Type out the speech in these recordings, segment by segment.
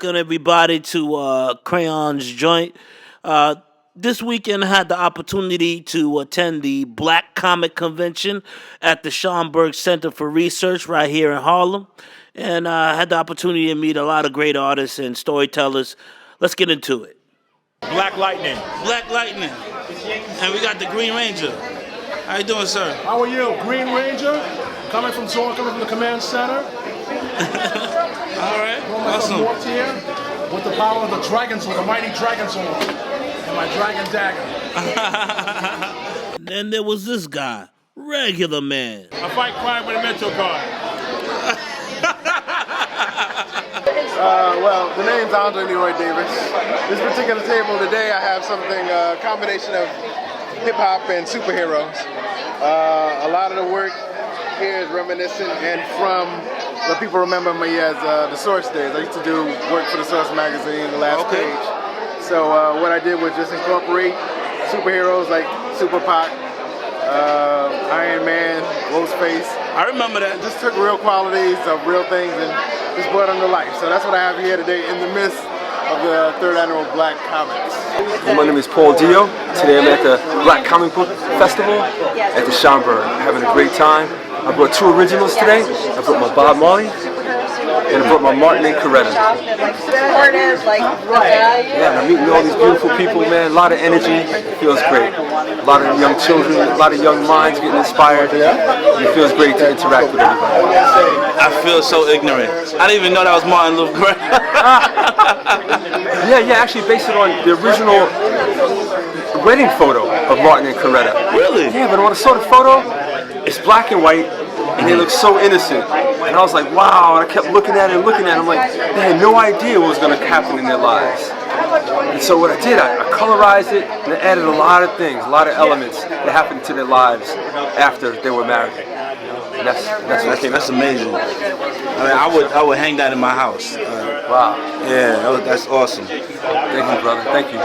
welcome everybody to Crayon's Joint. This weekend I had the opportunity to attend the Black Comic Convention at the Schomburg Center for Research right here in Harlem. And I had the opportunity to meet a lot of great artists and storytellers. Let's get into it. Black Lightning. Black Lightning. And we got the Green Ranger. How you doing, sir? How are you? Green Ranger, coming from the command center. All right, awesome. Morphed here with the power of the dragon sword, the mighty dragon sword, and my dragon dagger. Then there was this guy, Regular Man. I fight crime with a mental card. Well, the name's Andre Leroy Davis. This particular table today, I have something, a combination of hip-hop and superheroes. A lot of the work here is reminiscent and from what people remember me as the Source days. I used to do work for the Source magazine, the last page. So what I did was just incorporate superheroes like Super Pac, Iron Man, Ghostface. I remember that. Just took real qualities of real things and just brought them to life. So that's what I have here today in the midst of the 3rd annual Black Comics. My name is Paul Dio. Today I'm at the Black Comic Book Festival at the Schomburg. Having a great time. I brought 2 originals today. I brought my Bob Marley and I brought my Martin and Coretta. Yeah, I'm meeting all these beautiful people, man. A lot of energy. It feels great. A lot of young children, a lot of young minds getting inspired. It feels great to interact with everybody. I feel so ignorant. I didn't even know that was Martin Luther King. Yeah, actually based it on the original wedding photo of Martin and Coretta. Really? Yeah, but when I saw the photo, it's black and white, and they look so innocent. And I was like, wow, and I kept looking at it and looking at it. I'm like, they had no idea what was going to happen in their lives. And so what I did, I colorized it, and I added a lot of things, a lot of elements that happened to their lives after they were married. And that's what came out. That's amazing. I mean, I would hang that in my house. Wow. Yeah, that's awesome. Thank you, brother. Thank you.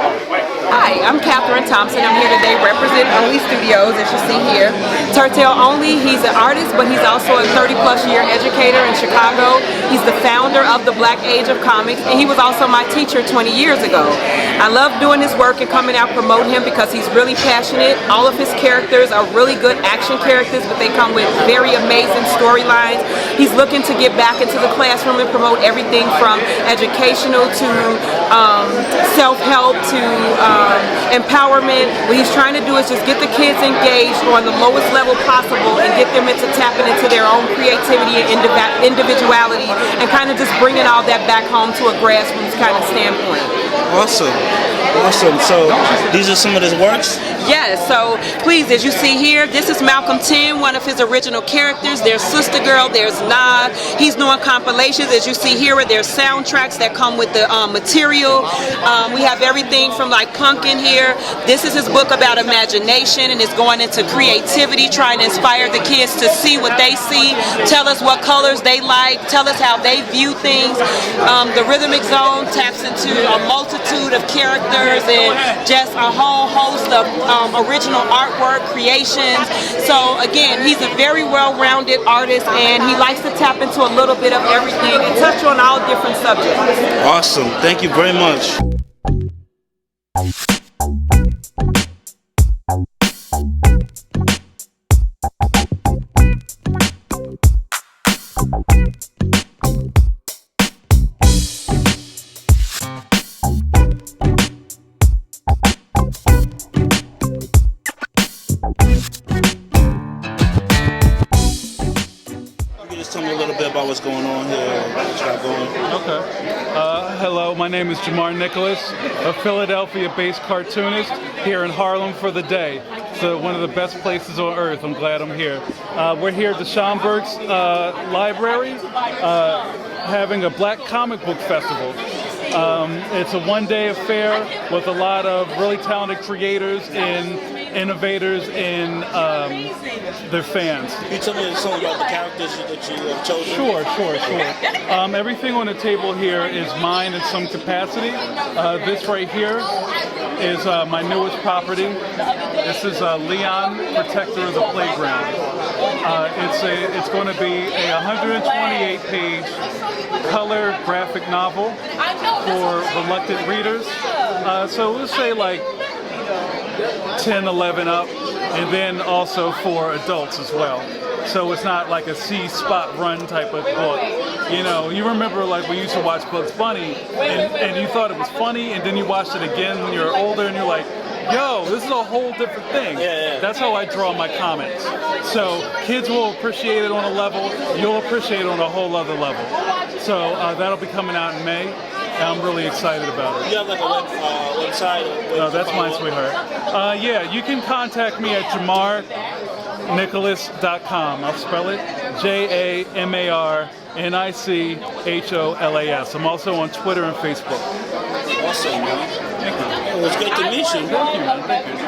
Hi, I'm Catherine Thompson. I'm here today representing Only Studios, as you see here. Turtle Only, he's an artist, but he's also a 30-plus year educator in Chicago. He's the founder of the Black Age of Comics, and he was also my teacher 20 years ago. I love doing his work and coming out promoting him because he's really passionate. All of his characters are really good action characters, but they come with very amazing storylines. He's looking to get back into the classroom and promote everything from educational to self-help to empowerment. What he's trying to do is just get the kids engaged on the lowest level possible and get them into tapping into their own creativity and individuality and kind of just bringing all that back home to a grassroots kind of standpoint. Awesome. So these are some of his works? Yes, so please, as you see here, this is Malcolm 10, one of his original characters. There's Sister Girl, there's Nah. He's doing compilations, as you see here, where there's soundtracks that come with the material. We have everything from like punk in here. This is his book about imagination, and it's going into creativity, trying to inspire the kids to see what they see, tell us what colors they like, tell us how they view things. The Rhythmic Zone taps into a multitude of characters and just a whole host of original artwork creations. So again, he's a very well-rounded artist, and he likes to tap into a little bit of everything and touch on all different subjects. Awesome. Thank you very much. Tell me a little bit about what's going on here, what you got going. Okay. Hello, my name is Jamar Nicholas, a Philadelphia-based cartoonist here in Harlem for the day. So one of the best places on earth. I'm glad I'm here. We're here at the Schomburg's library having a Black Comic Book Festival. It's a one-day affair with a lot of really talented creators and innovators and their fans. Can you tell me something about the characters that you have chosen? Sure. Everything on the table here is mine in some capacity. This right here is my newest property. This is Leon, Protector of the Playground. It's going to be a 128-page color graphic novel for reluctant readers. So we'll say like 10, 11 up, and then also for adults as well. So it's not like a see, spot, run type of book. You know, you remember like we used to watch Bugs Bunny, and you thought it was funny, and then you watched it again when you're older, and you're like, yo, this is a whole different thing. That's how I draw my comics. So kids will appreciate it on a level, you'll appreciate it on a whole other level. So that'll be coming out in May, and I'm really excited about it. You have like a website? No, that's mine, sweetheart. Yeah, you can contact me at JamarNicholas.com. I'll spell it JamarNicholas. I'm also on Twitter and Facebook. Awesome, man. It was good to meet you.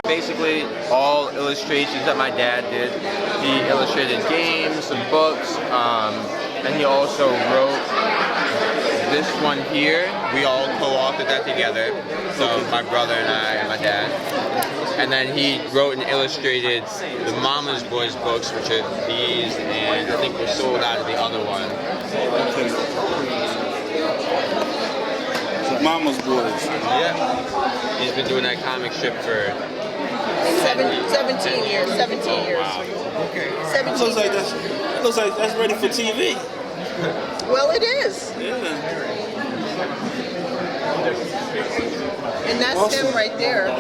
Basically, all illustrations that my dad did. He illustrated games and books, and he also wrote this one here. We all co-authored that together. So my brother and I and my dad. And then he wrote and illustrated the Mama's Boys books, which are these, and I think we're sold out of the other one. Mama's Boys. Yeah. He's been doing that comic strip for 17 years. 17 years. Wow. 17 Looks like that's ready for TV. Well, it is. Yeah. And that's Awesome. him right there.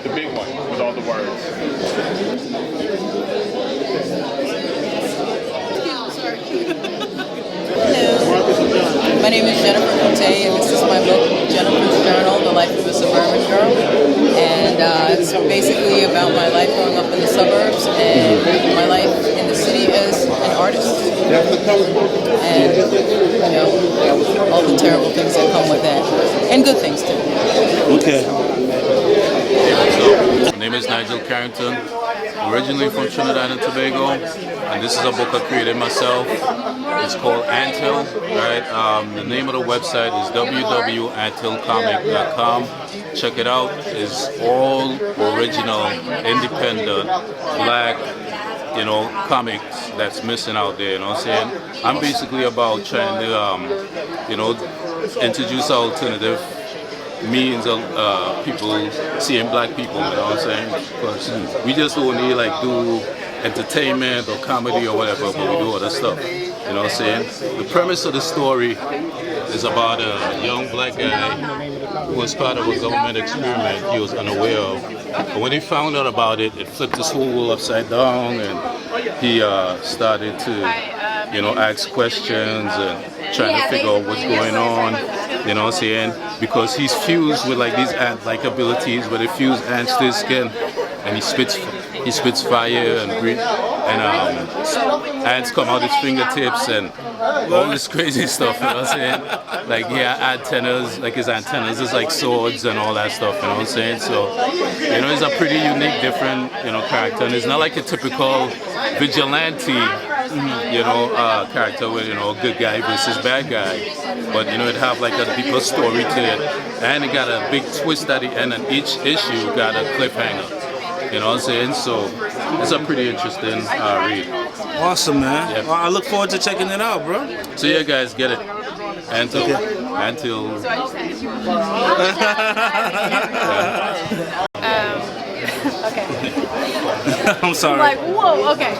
The big one with all the words. My name is Jennifer Cote, and this is my book, Jennifer's Journal, The Life of a Suburban Girl. And it's basically about my life growing up in the suburbs and my life in the city as an artist. And, you know, all the terrible things that come with that. And good things, too. Okay. My name is Nigel Carrington, originally from Trinidad and Tobago, and this is a book I created myself. It's called Anthill, right? The name of the website is www.anthillcomic.com. Check it out. It's all original, independent, black, you know, comics that's missing out there, you know what I'm saying? I'm basically about trying to, you know, introduce alternative means of people seeing black people, you know what I'm saying? Because we just don't need like do entertainment or comedy or whatever, but we do other stuff, you know what I'm saying? The premise of the story is about a young black guy who was part of a government experiment he was unaware of. But when he found out about it, it flipped his whole world upside down, and he started to, you know, ask questions and trying to figure out what's going on, you know what I'm saying? Because he's fused with like these ant-like abilities where they fuse ants to his skin, and he spits fire and breathe, and ants come out his fingertips and all this crazy stuff, you know what I'm saying? Like antennas, like his antennas is like swords and all that stuff, you know what I'm saying? So, you know, he's a pretty unique, different, you know, character, and it's not like a typical vigilante, you know, character with, you know, good guy versus bad guy, but, you know, it have like a deeper story to it, and it got a big twist at the end, and each issue got a cliffhanger. You know what I'm saying? So it's a pretty interesting read. Awesome, man. Yeah. Well, I look forward to checking it out, bro. So yeah, guys, get it. Until. Okay. I'm sorry. Like, whoa, okay.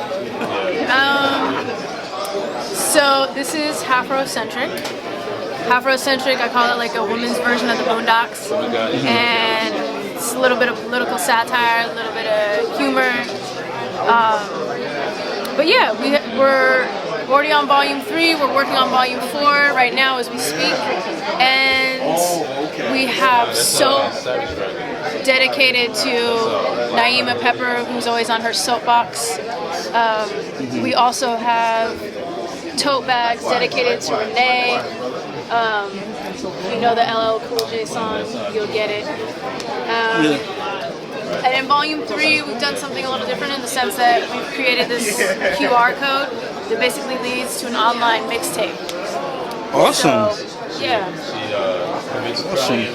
So this is Afrocentric. Afrocentric, I call it like a woman's version of the Boondocks. Oh my God. And it's a little bit of political satire, a little bit of humor. But yeah, we're already on volume 3. We're working on volume 4 right now as we speak. And we have so dedicated to Naima Pepper, who's always on her soapbox. We also have tote bags dedicated to Renee. You know the LL Cool J song, you'll get it. And in volume 3, we've done something a little different in the sense that we've created this QR code that basically leads to an online mixtape. Awesome. So, yeah. Awesome.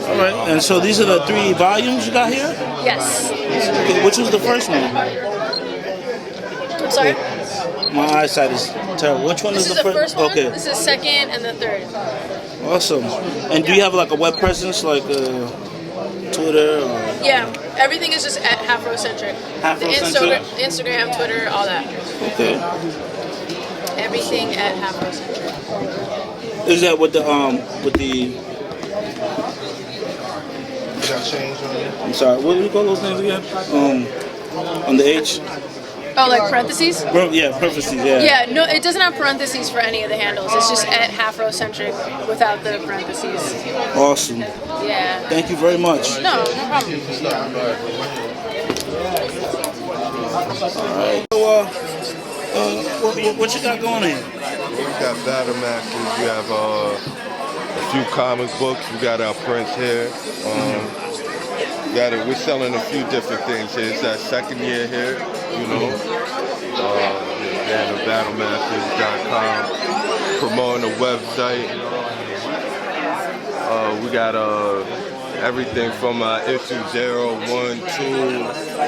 All right, and so these are the 3 volumes you got here? Yes. Okay, which was the first one? I'm sorry? My eyesight is terrible. Which one This is is the first one, Okay. this is second, and the third. Awesome. And do you have like a web presence like Twitter? Or? Yeah, everything is just at Afrocentric. The Instagram, Twitter, all that. Okay. Everything at Afrocentric. Is that with the I'm sorry, what do you call those names again? On the H? Oh, like parentheses? Yeah, parentheses, yeah. Yeah, no, it doesn't have parentheses for any of the handles. It's just at Afrocentric without the parentheses. Awesome. Yeah. Thank you very much. No, no problem. Alright. So, what you got going here? We got Battle Masters, we have a few comic books, we got our prints here. We're selling a few different things here. It's our second year here, you know. BattleMasters.com, promoting the website. We got everything from issue 0, 1, 2,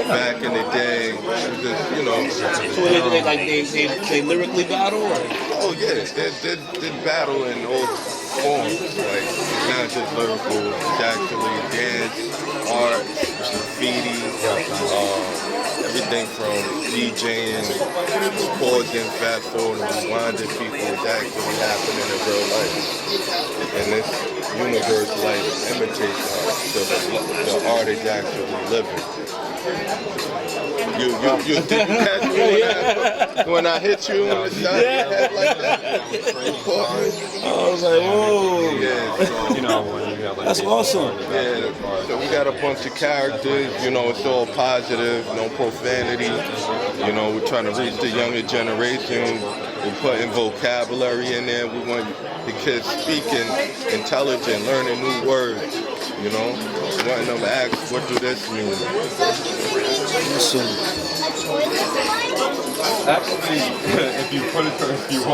back in the day. Just, you know. So they lyrically battle? Or? Oh yeah, they battle in old forms. Like it's not just lyrical, it's actually dance, art, graffiti, everything from DJing, pausing, fast forwarding, rewinding people is actually happening in real life. And this universe life imitates art, so the art is actually living. You catch me when I hit you on the side of your head like that? I was like, whoa. Yeah, so, that's awesome. Yeah, so we got a bunch of characters, you know, it's all positive, no profanity. You know, we're trying to reach the younger generation. We're putting vocabulary in there. We want the kids speaking intelligent, learning new words, you know. Wanting them to ask, what do this mean? Awesome. Actually, if you wanted to use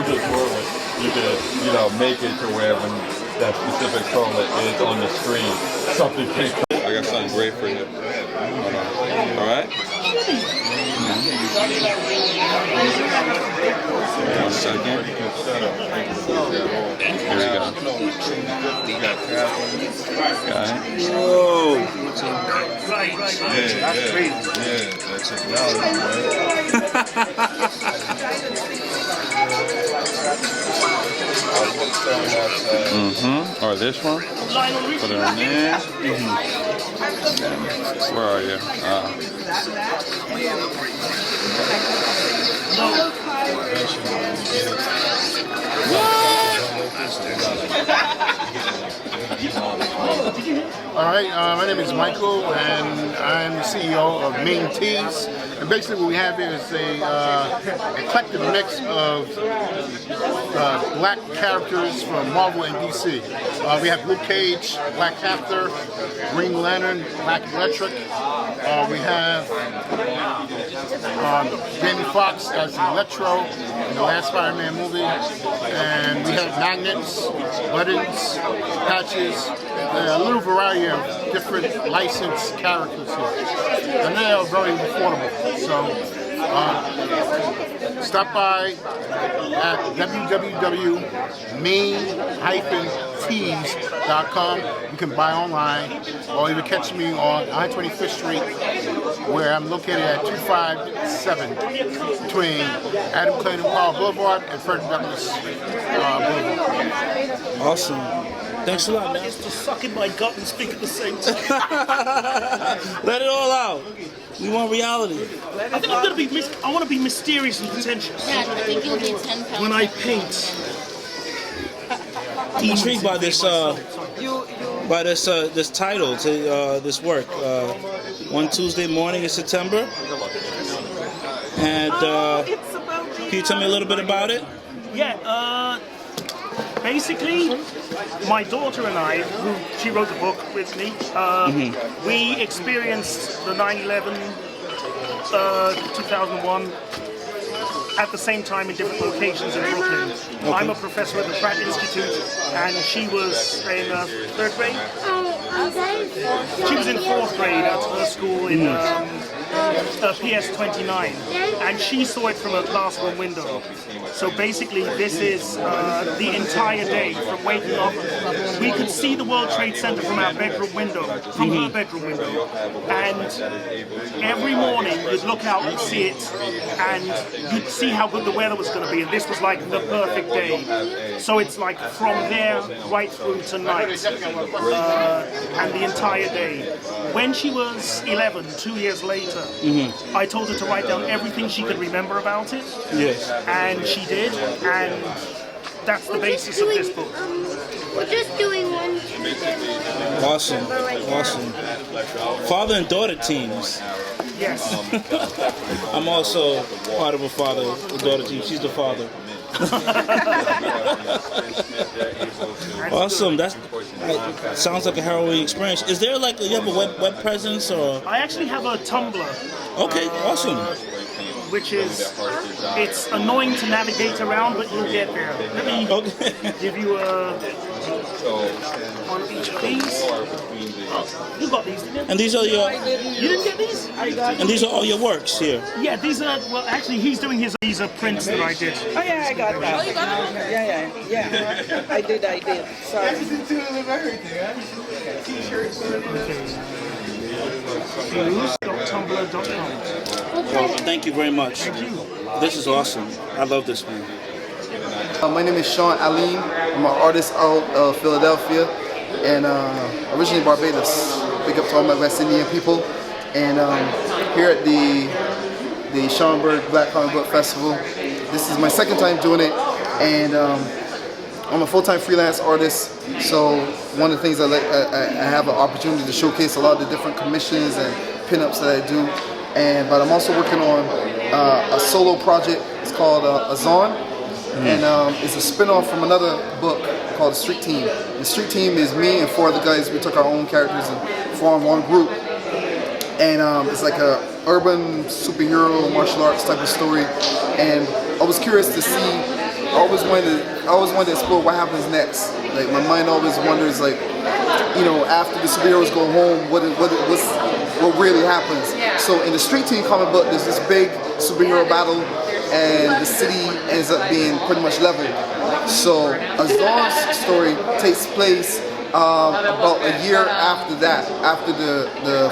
this word, you could, make it to where when that specific song that is on the screen, something can come. I got something great for you. All right? One second. Here we go. Got it. Whoa. Yeah, that's technology, right? Or this one. Put it on there. Where are you? All right, my name is Michael, and I'm the CEO of Main Tees. And basically what we have here is a eclectic mix of black characters from Marvel and DC. We have Luke Cage, Black Panther, Green Lantern, Black Electric. We have Jamie Foxx as Electro in the last Spider-Man movie. And we have magnets, buttons, patches, a little variety of different licensed characters here. And they are very affordable. So stop by at www.main-tees.com. You can buy online, or you can catch me on I-25th Street, where I'm located at 257 between Adam Clayton Powell Boulevard and Frederick Douglass Boulevard. Awesome. Thanks a lot, man. It's to suck in my gut and speak at the same time. Let it all out. We want reality. I think I'm gonna be. I want to be mysterious and pretentious. Yeah, I think you'll be 10 pounds. When I paint. I'm intrigued by this this title to this work. One Tuesday morning in September. And can you tell me a little bit about it? Yeah. Basically, my daughter and I, she wrote the book with me, we experienced the 9/11, 2001, at the same time in different locations in Brooklyn. Okay. I'm a professor at the Pratt Institute, and she was in third grade? She was in fourth grade at her school in PS29, and she saw it from a classroom window. So basically, this is the entire day from waking up. We could see the World Trade Center from our bedroom window, from her bedroom window, and every morning you'd look out and see it, and you'd see how good the weather was going to be, and this was like the perfect day. So it's like from there right through to night, and the entire day. When she was 11, 2 years later, I told her to write down everything she could remember about it. Yes. And she did, and that's the basis of this book. We're just doing one. Awesome. Awesome. Father and daughter teams. Yes. I'm also part of a father and daughter team. She's the father. Awesome. That sounds like a harrowing experience. Is there like you have a web presence or? I actually have a Tumblr. Okay, awesome. Which is, it's annoying to navigate around, but you'll get there. Let me give you one of each of these. You got these, didn't you? And these are your. You didn't get these? And these are all your works here. Yeah, these are. Well, actually, he's doing his. These are prints that I did. Oh yeah, I got that. Oh, you got them? Yeah. I did. Sorry. Fuse.tumblr.com. Well, thank you very much. Thank you. This is awesome. I love this one. My name is Sean Aline. I'm an artist out of Philadelphia and originally Barbados. Big up to all my West Indian people. And here at the Schaumburg Black Comic Book Festival, this is my second time doing it, and I'm a full-time freelance artist. So one of the things I have an opportunity to showcase a lot of the different commissions and pinups that I do. But I'm also working on a solo project. It's called Azon. And it's a spin-off from another book called The Street Team. The Street Team is me and 4 other guys. We took our own characters and formed one group. And it's like a urban superhero martial arts type of story. And I was curious to see. I always wanted to explore what happens next. Like my mind always wonders, like, you know, after the superheroes go home, what really happens. So in the Street Team comic book, there's this big superhero battle, and the city ends up being pretty much leveled. So Azon's story takes place about a year after that, after the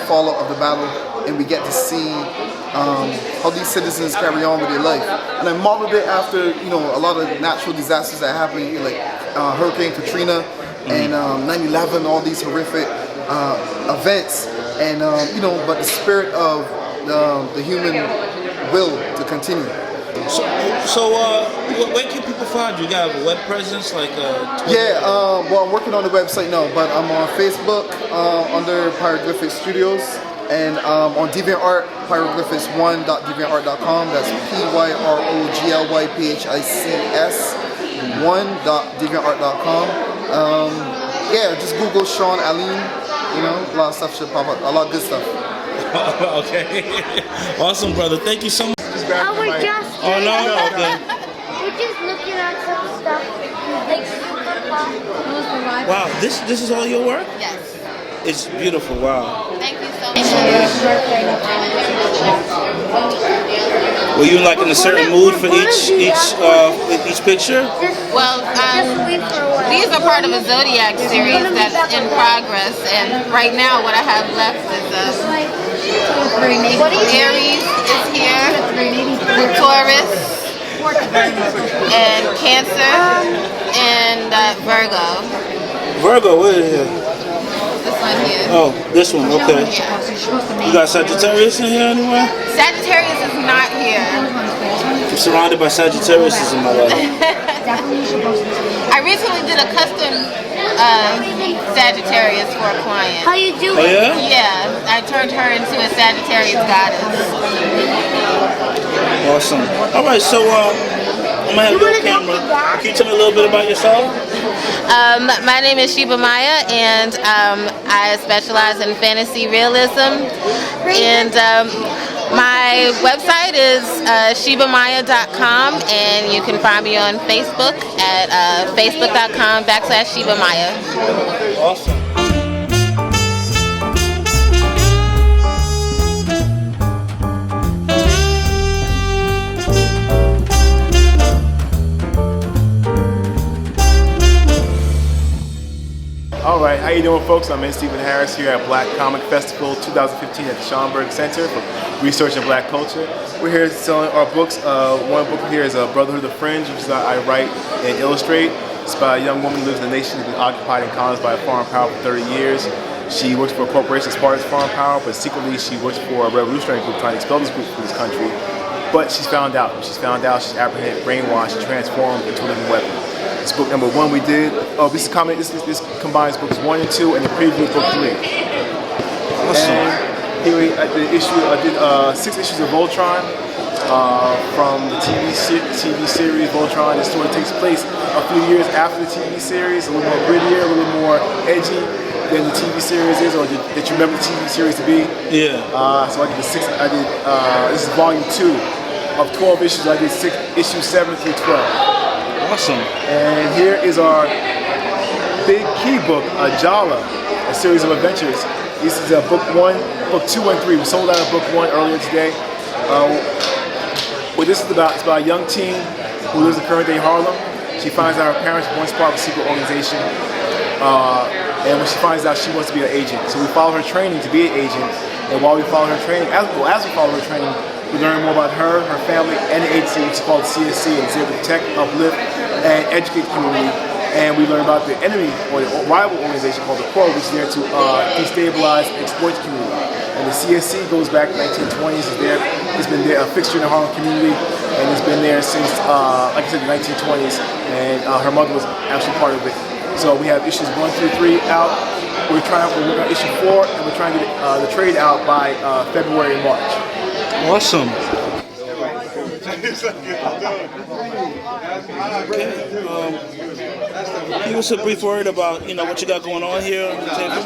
fallout of the battle, and we get to see how these citizens carry on with their life. And I modeled it after, you know, a lot of natural disasters that happen, like Hurricane Katrina and 9/11, all these horrific events. And you know, but the spirit of the human will to continue. So where can people find you? You got a web presence, like Twitter? Yeah, well, I'm working on the website now, but I'm on Facebook under Pyroglyphic Studios, and on DeviantArt, pyroglyphics1.deviantart.com. That's PYROGLYPHICS 1.deviantart.com. Yeah, just Google Sean Aline. You know, a lot of stuff should pop up. A lot of good stuff. Okay. Awesome, brother. Thank you so much. We're just. Oh no. Okay. We're just looking at some stuff. Like Wow. This is all your work? Yes. It's beautiful. Wow. Thank you so much. Were you like in a certain mood for each picture? Well, these are part of a Zodiac series that's in progress, and right now what I have left is Aries is here, Taurus, and Cancer, and Virgo. Virgo, where is it? This one here. Oh, this one, okay. You got Sagittarius in here anywhere? Sagittarius is not here. I'm surrounded by Sagittarius in my life. I recently did a custom Sagittarius for a client. How you doing? Oh, yeah? Yeah, I turned her into a Sagittarius goddess. Awesome. All right, so I'm gonna have your camera. Can you tell me a little bit about yourself? My name is Sheba Maya, and I specialize in fantasy realism. And my website is shebamaya.com, and you can find me on Facebook at facebook.com/shebamaya. Awesome. All right, how you doing, folks? I'm Stephen Harris here at Black Comic Festival 2015 at the Schomburg Center for Research in Black Culture. We're here selling our books. One book here is Brotherhood of the Fringe, which I write and illustrate. It's about a young woman who lives in a nation that's been occupied and colonized by a foreign power for 30 years. She works for a corporation as part of this foreign power, but secretly she works for a revolutionary group trying to expel this group from this country. But she's found out. She's apprehended, brainwashed, transformed into a living weapon. This book number 1 we did. Oh, this combines books 1 and 2 and the preview of book 3. Awesome. And here we at the issue. I did 6 issues of Voltron from the TV series Voltron. This story takes place a few years after the TV series, a little more grittier, a little more edgy than the TV series is, or that you remember the TV series to be. Yeah. So I did this is volume 2 of 12 issues. I did issues 7 through 12. Awesome. And here is our big key book, Jala, a series of adventures. This is book 1, book 2 and 3. We sold out of book 1 earlier today. What this is about, it's about a young teen who lives in current day Harlem. She finds out her parents were once part of a secret organization. And when she finds out, she wants to be an agent. So we follow her training to be an agent. And while we follow her training, as we follow her training, we learn more about her, her family, and the agency, which is called CSC. It's there to protect, uplift, and educate the community. And we learn about the enemy, or the rival organization called the Pro, which is there to destabilize and exploit the community. And the CSC goes back to the 1920s. It's been there, a fixture in the Harlem community, and it's been there since, like I said, the 1920s. And her mother was actually part of it. So we have issues 1 through 3 out. We're on issue 4, and we're trying to get the trade out by February and March. Awesome. Give us a brief word about what you got going on here on the table.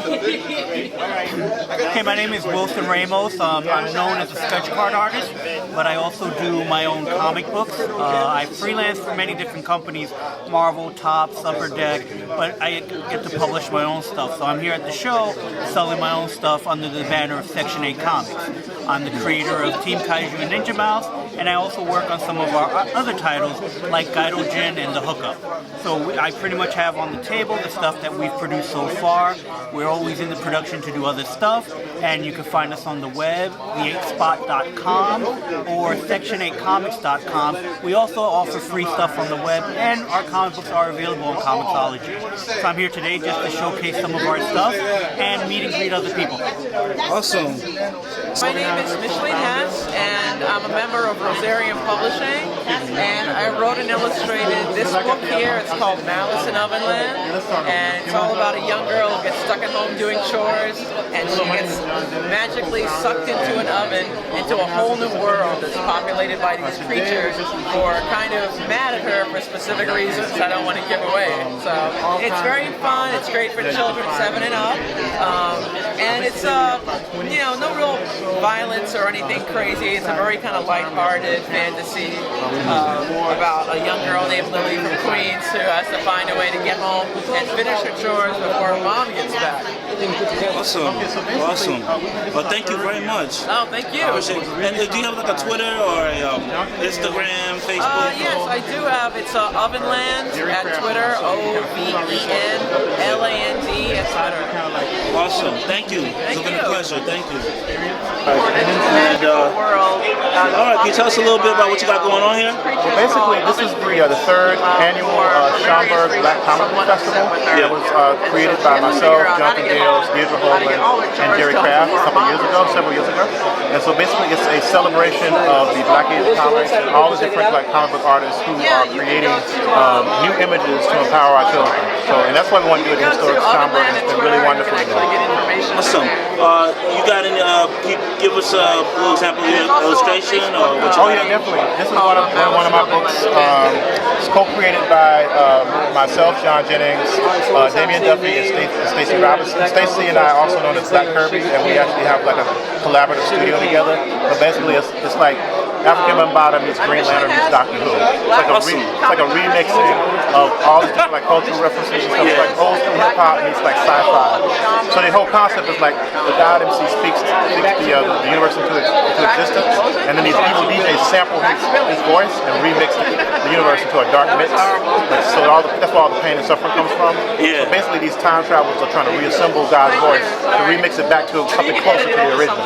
Okay, my name is Wilson Ramos. I'm known as a sketch card artist, but I also do my own comic books. I freelance for many different companies, Marvel, Topps, Upper Deck, but I get to publish my own stuff. So I'm here at the show selling my own stuff under the banner of Section 8 Comics. I'm the creator of Team Kaiju and Ninja Mouse, and I also work on some of our other titles like Gaidojin and The Hookup. So I pretty much have on the table the stuff that we've produced so far. We're always in the production to do other stuff, and you can find us on the web, the8spot.com or section8comics.com. We also offer free stuff on the web, and our comic books are available on Comixology. So I'm here today just to showcase some of our stuff and meet and greet other people. Awesome. My name is Micheline Hess, and I'm a member of Rosarian Publishing, and I wrote and illustrated this book here. It's called Malice in Ovenland, and it's all about a young girl who gets stuck at home doing chores, and she gets magically sucked into an oven, into a whole new world that's populated by these creatures who are kind of mad at her for specific reasons I don't want to give away. So it's very fun. It's great for children 7 and up, and it's no real violence or anything crazy. It's a very kind of lighthearted fantasy about a young girl named Lily from Queens who has to find a way to get home and finish her chores before her mom gets back. Awesome. Awesome. Well, thank you very much. Oh, thank you. And do you have like a Twitter or a Instagram, Facebook? Yes, I do have. It's Ovenland at Twitter, OVENLAND at Twitter. Awesome. Thank you. It's been a pleasure. Thank you. And, all right, can you tell us a little bit about what you got going on here? Well, basically, this is the third annual Schomburg Black Comic Book Festival. It was created by myself, Jonathan Gales, Deirdre Holman, and Jerry Kraft several years ago. And so basically, it's a celebration of the Black Age of comics and all the different comic book artists who are creating new images to empower our children. So, and that's why we want to do it in historic Schomburg. It's been really wonderful to do. Awesome. You got any? Can you give us a little example of your illustration or what you Oh yeah, definitely. This is one of my books. It's co-created by myself, John Jennings, Damian Duffy, and Stacey Robinson. Stacey and I are also known as Black Kirby, and we actually have like a collaborative studio together. But basically, it's like African Bambaataa meets Green Lantern meets Doctor Who. It's like a remixing of all these different cultural references and stuff, like old school hip hop meets like sci-fi. So the whole concept is like the God MC speaks the universe into existence, and then these evil DJs sample his voice and remix the universe into a dark mix. So that's where all the pain and suffering comes from. Yeah. So basically, these time travelers are trying to reassemble God's voice to remix it back to something closer to the original.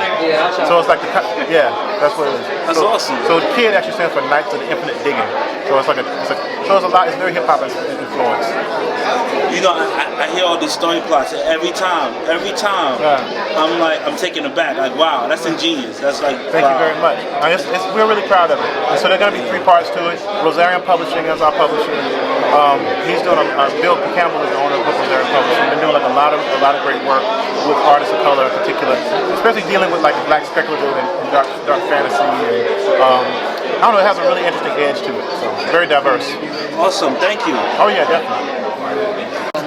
So it's like that's what it is. That's awesome. So the kid actually stands for Knights of the Infinite Digging. So it's a lot. It's very hip hop influenced. You know, I hear all these story plots every time. I'm taken aback. Like, wow, that's ingenious. That's like, Thank you very much. We're really proud of it. And so there are going to be 3 parts to it. Rosarian Publishing is our publisher. He's doing Bill Campbell is the owner of Rosarian Publishing. Been doing like a lot of great work with artists of color in particular, especially dealing with like black speculative and dark fantasy. And, I don't know, it has a really interesting edge to it. So very diverse. Awesome. Thank you. Oh yeah, definitely.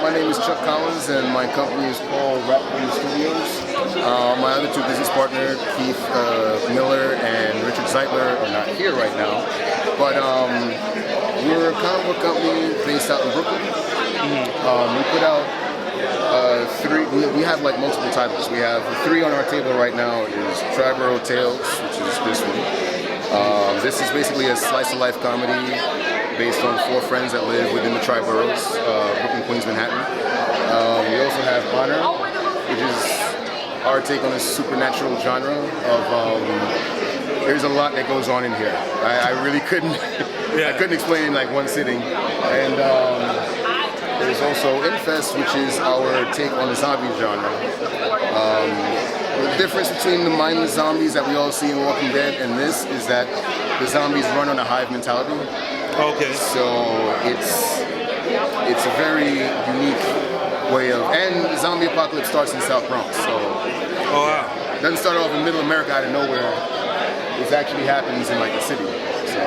My name is Chuck Collins, and my company is called Rap Studios. My other 2 business partners, Keith Miller and Richard Zeitler, are not here right now. But we're a comic book company based out in Brooklyn. We put out 3. We have like multiple titles. We have 3 on our table right now. Is Tri-Boro Tales, which is this one. This is basically a slice of life comedy based on 4 friends that live within the tri-boroughs, Brooklyn, Queens, Manhattan. We also have Honor, which is our take on a supernatural genre of, there's a lot that goes on in here. I really couldn't, I couldn't explain it in like one sitting. And there's also Infest, which is our take on the zombie genre. The difference between the mindless zombies that we all see in Walking Dead and this is that the zombies run on a hive mentality. Okay. So it's a very unique way of, and the zombie apocalypse starts in South Bronx. So it doesn't start off in middle America out of nowhere. It actually happens in like the city. So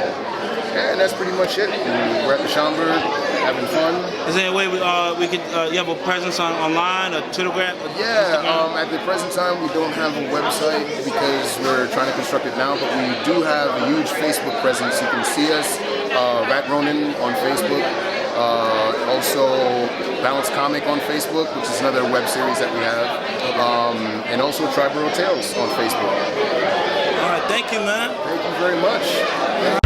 and that's pretty much it. And we're at the Schomburg, having fun. Is there any way we could you have a presence online or Twittergram? Yeah, at the present time we don't have a website because we're trying to construct it now, but we do have a huge Facebook presence. You can see us, Rat Ronin on Facebook, also Balance Comic on Facebook, which is another web series that we have, and also Tri-Boro Tales on Facebook. All right, thank you, man. Thank you very much.